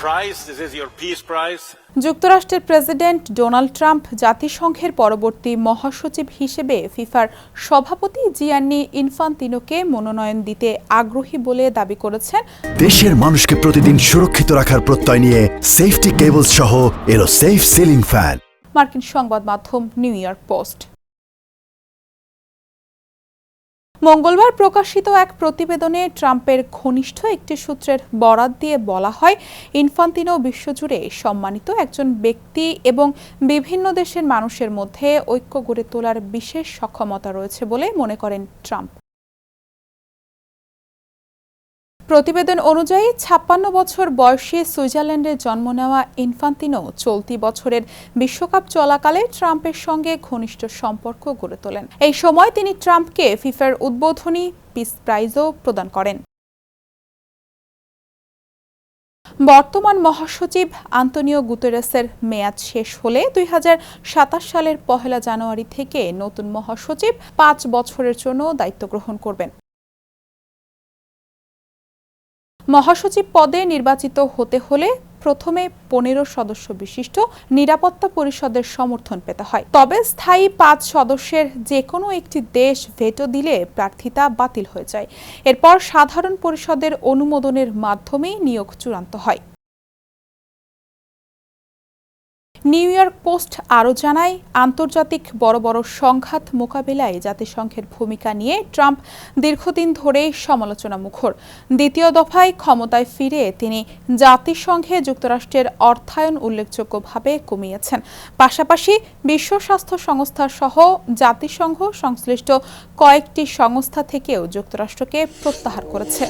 prize. This is your peace prize. যুক্তরাষ্ট্রের president Donald Trump জাতিসংঘের পরবর্তী মহাসচিব হিসেবে ফিফার সভাপতি জিয়ান্নি ইনফান্তিনোকে মনোনয়ন দিতে আগ্রহী বলে দাবি করেছেন। দেশের মানুষকে প্রতিদিন সুরক্ষিত রাখার প্রত্যয় নিয়ে সেফটি কেবলস সহ এলো সেফ সিলিং ফ্যান। মার্কিন সংবাদ মাধ্যম নিউ ইয়র্ক পোস্ট মঙ্গলবার প্রকাশিত এক প্রতিবেদনে ট্রাম্পের ঘনিষ্ঠ একটি সূত্রের বরাত দিয়ে বলা হয়, ইনফান্তিনো বিশ্বজুড়ে সম্মানিত একজন ব্যক্তি এবং বিভিন্ন দেশের মানুষের মধ্যে ঐক্য গড়ে তোলার বিশেষ সক্ষমতা রয়েছে বলে মনে করেন ট্রাম্প। প্রতিবেদন অনুযায়ী ৫৬ বছর বয়সে সুইজারল্যান্ডে জন্ম নেওয়া ইনফান্তিনো চলতি বছরের বিশ্বকাপ চলাকালে ট্রাম্পের সঙ্গে ঘনিষ্ঠ সম্পর্ক গড়ে তোলেন। এই সময় তিনি ট্রাম্পকে ফিফার উদ্বোধনী পিস প্রাইজও প্রদান করেন। বর্তমান মহাসচিব আন্তোনিও গুতেরেসের মেয়াদ শেষ হলে ২০২৭ সালের ১ জানুয়ারি থেকে নতুন মহাসচিব ৫ বছরের জন্য দায়িত্ব গ্রহণ করবেন। মহাসচিব পদে নির্বাচিত হতে হলে প্রথমে ১৫ সদস্য বিশিষ্ট নিরাপত্তা পরিষদের সমর্থন পেতে হয়। তবে স্থায়ী ৫ সদস্যের যে কোনো একটি দেশ ভেটো দিলে প্রার্থিতা বাতিল হয়ে যায়। এরপর সাধারণ পরিষদের অনুমোদনের মাধ্যমেই নিয়োগ চূড়ান্ত হয়। নিউ ইয়র্ক পোস্ট আরও জানায়, আন্তর্জাতিক বড় বড় সংঘাত মোকাবিলায় জাতিসংঘের ভূমিকা নিয়ে ট্রাম্প দীর্ঘদিন ধরেই সমালোচনা মুখর। দ্বিতীয় দফায় ক্ষমতায় ফিরে তিনি জাতিসংঘে যুক্তরাষ্ট্রের অর্থায়ন উল্লেখযোগ্যভাবে কমিয়েছেন। পাশাপাশি বিশ্ব স্বাস্থ্য সংস্থা সহ জাতিসংঘ সংশ্লিষ্ট কয়েকটি সংস্থা থেকেও যুক্তরাষ্ট্রকে প্রত্যাহার করেছে।